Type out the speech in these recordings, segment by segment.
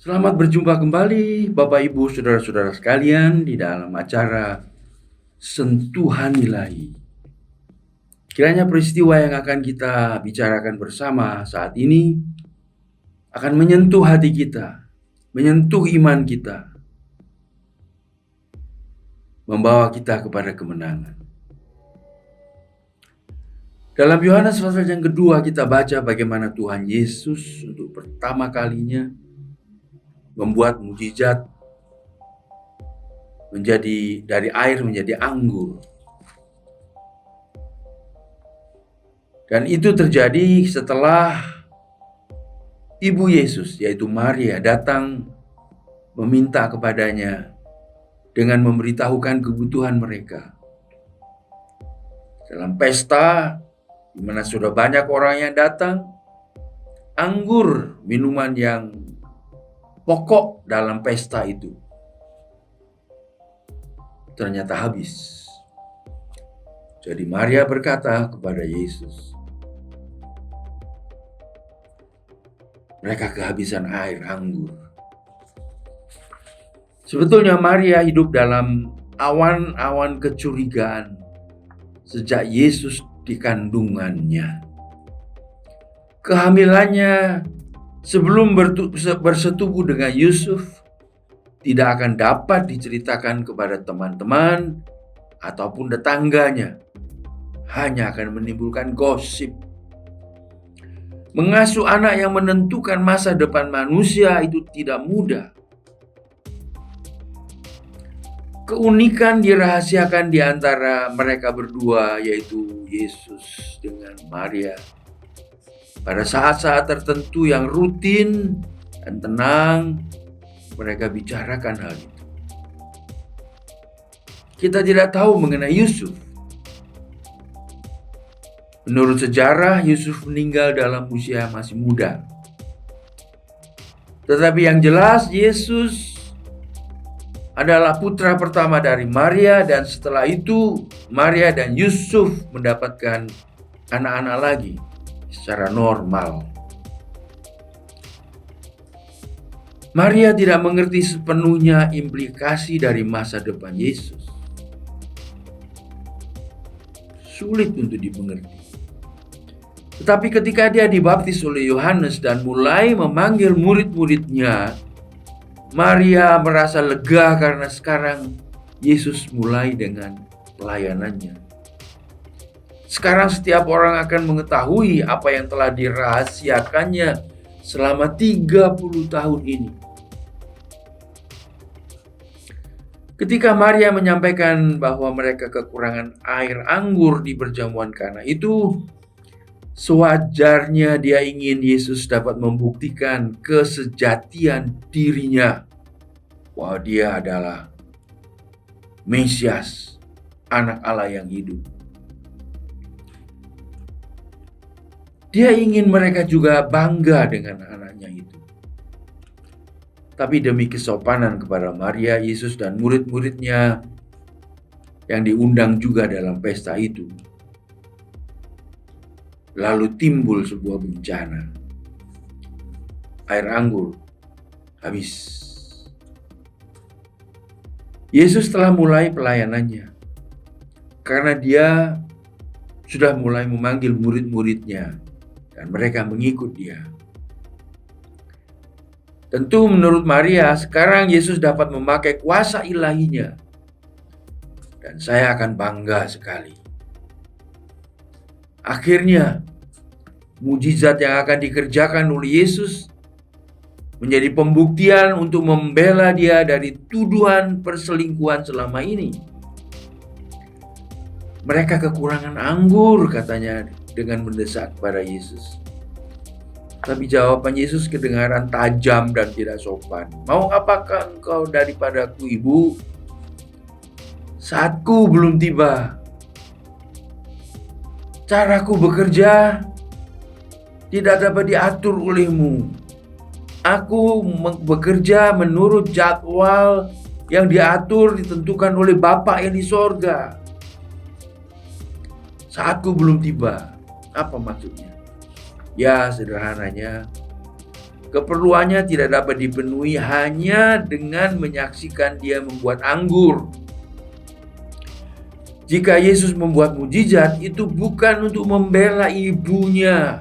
Selamat berjumpa kembali Bapak Ibu Saudara-saudara sekalian di dalam acara Sentuhan Ilahi. Kiranya peristiwa yang akan kita bicarakan bersama saat ini akan menyentuh hati kita, menyentuh iman kita, membawa kita kepada kemenangan. Dalam Yohanes pasal yang kedua kita baca bagaimana Tuhan Yesus untuk pertama kalinya membuat mukjizat dari air menjadi anggur. Dan itu terjadi setelah ibu Yesus, yaitu Maria, datang meminta kepadanya dengan memberitahukan kebutuhan mereka. Dalam pesta, di mana sudah banyak orang yang datang, anggur, minuman yang pokok dalam pesta itu, ternyata habis. Jadi Maria berkata kepada Yesus, mereka kehabisan air anggur. Sebetulnya Maria hidup dalam awan-awan kecurigaan sejak Yesus di kandungannya. Kehamilannya sebelum bersetubuh dengan Yusuf tidak akan dapat diceritakan kepada teman-teman ataupun tetangganya. Hanya akan menimbulkan gosip. Mengasuh anak yang menentukan masa depan manusia itu tidak mudah. Keunikan dirahasiakan di antara mereka berdua, yaitu Yesus dengan Maria. Pada saat-saat tertentu yang rutin dan tenang, mereka bicarakan hal itu. Kita tidak tahu mengenai Yusuf. Menurut sejarah, Yusuf meninggal dalam usia masih muda. Tetapi yang jelas, Yesus adalah putra pertama dari Maria, dan setelah itu Maria dan Yusuf mendapatkan anak-anak lagi secara normal. Maria tidak mengerti sepenuhnya implikasi dari masa depan Yesus. Sulit untuk dimengerti. Tetapi ketika dia dibaptis oleh Yohanes dan mulai memanggil murid-muridnya, Maria merasa lega karena sekarang Yesus mulai dengan pelayanannya. Sekarang setiap orang akan mengetahui apa yang telah dirahasiakannya selama 30 tahun ini. Ketika Maria menyampaikan bahwa mereka kekurangan air anggur di perjamuan Kana itu, sewajarnya dia ingin Yesus dapat membuktikan kesejatian dirinya, bahwa dia adalah Mesias, anak Allah yang hidup. Dia ingin mereka juga bangga dengan anaknya itu. Tapi demi kesopanan kepada Maria, Yesus dan murid-muridnya yang diundang juga dalam pesta itu, lalu timbul sebuah bencana. Air anggur habis. Yesus telah mulai pelayanannya karena dia sudah mulai memanggil murid-muridnya dan mereka mengikut dia. Tentu menurut Maria, sekarang Yesus dapat memakai kuasa ilahinya. Dan saya akan bangga sekali. Akhirnya, mujizat yang akan dikerjakan oleh Yesus menjadi pembuktian untuk membela dia dari tuduhan perselingkuhan selama ini. Mereka kekurangan anggur, katanya dengan mendesak kepada Yesus. Tapi jawaban Yesus kedengaran tajam dan tidak sopan. Mau apakah engkau daripadaku, ibu? Saatku belum tiba. Caraku bekerja tidak dapat diatur olehmu. Aku bekerja menurut jadwal yang diatur, ditentukan oleh Bapa yang di sorga. Saatku belum tiba. Apa maksudnya? Ya, sederhananya, Keperluannya tidak dapat dipenuhi hanya dengan menyaksikan dia membuat anggur. Jika Yesus membuat mujizat, itu bukan untuk membela ibunya,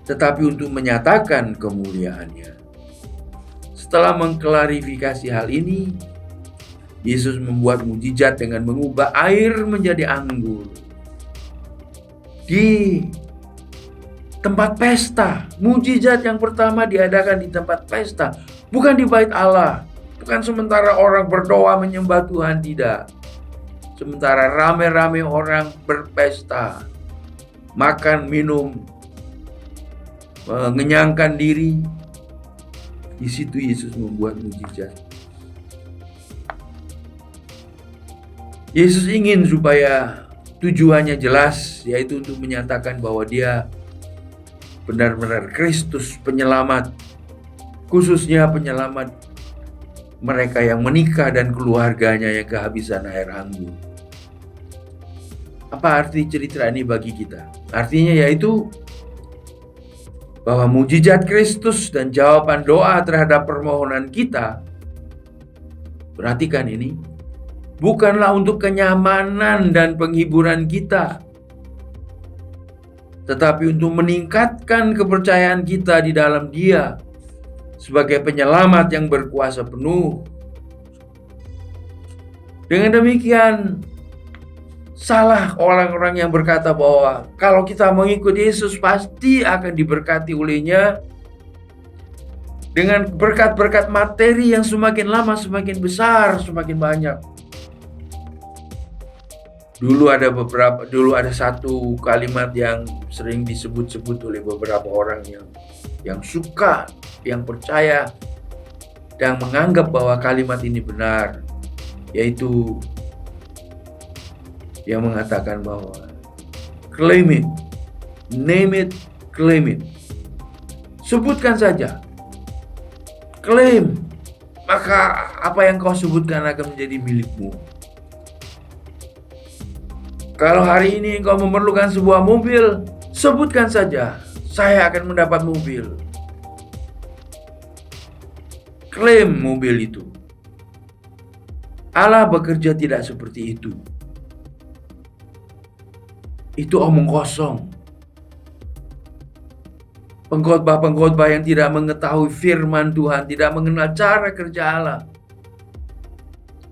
tetapi untuk menyatakan kemuliaannya. Setelah mengklarifikasi hal ini, Yesus membuat mujizat dengan mengubah air menjadi anggur di tempat pesta. Mujizat yang pertama diadakan di tempat pesta, bukan di bait Allah. Bukan sementara orang berdoa menyembah Tuhan, tidak. Sementara rame-rame orang berpesta, makan, minum, mengenyangkan diri. Di situ Yesus membuat mujizat. Yesus ingin supaya tujuannya jelas, yaitu untuk menyatakan bahwa dia benar-benar Kristus penyelamat, khususnya penyelamat mereka yang menikah dan keluarganya yang kehabisan air anggur. Apa arti cerita ini bagi kita? Artinya yaitu bahwa mujizat Kristus dan jawaban doa terhadap permohonan kita, perhatikan ini, bukanlah untuk kenyamanan dan penghiburan kita, tetapi untuk meningkatkan kepercayaan kita di dalam Dia sebagai penyelamat yang berkuasa penuh. Dengan demikian, salah orang-orang yang berkata bahwa kalau kita mengikut Yesus pasti akan diberkati olehnya dengan berkat-berkat materi yang semakin lama semakin besar, semakin banyak. Dulu ada satu kalimat yang sering disebut-sebut oleh beberapa orang yang suka, yang percaya, dan menganggap bahwa kalimat ini benar, yaitu yang mengatakan bahwa claim it, name it, claim it. Sebutkan saja, klaim, maka apa yang kau sebutkan akan menjadi milikmu. Kalau hari ini engkau memerlukan sebuah mobil, sebutkan saja, saya akan mendapat mobil. Klaim mobil itu. Allah bekerja tidak seperti itu. Itu omong kosong. Pengkhotbah-pengkhotbah yang tidak mengetahui firman Tuhan, tidak mengenal cara kerja Allah,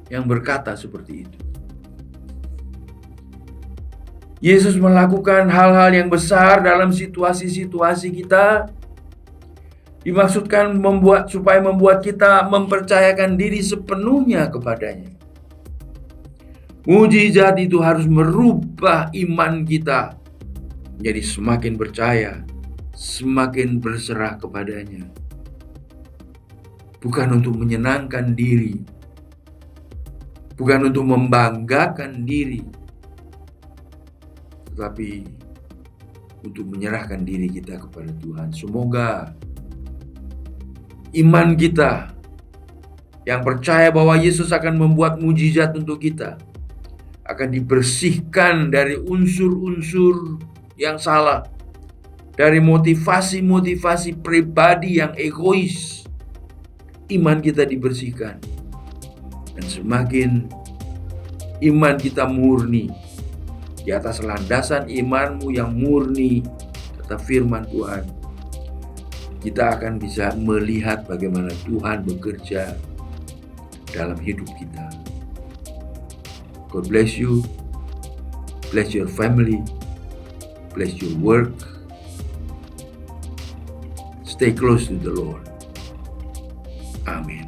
yang berkata seperti itu. Yesus melakukan hal-hal yang besar dalam situasi-situasi kita, dimaksudkan supaya membuat kita mempercayakan diri sepenuhnya kepadanya. Mujizat itu harus merubah iman kita menjadi semakin percaya, semakin berserah kepadanya. Bukan untuk menyenangkan diri, bukan untuk membanggakan diri, tetapi untuk menyerahkan diri kita kepada Tuhan. Semoga iman kita yang percaya bahwa Yesus akan membuat mujizat untuk kita akan dibersihkan dari unsur-unsur yang salah, dari motivasi-motivasi pribadi yang egois. Iman kita dibersihkan, dan semakin iman kita murni di atas landasan imanmu yang murni, kata firman Tuhan, kita akan bisa melihat bagaimana Tuhan bekerja dalam hidup kita. God bless you, bless your family, bless your work. Stay close to the Lord. Amen.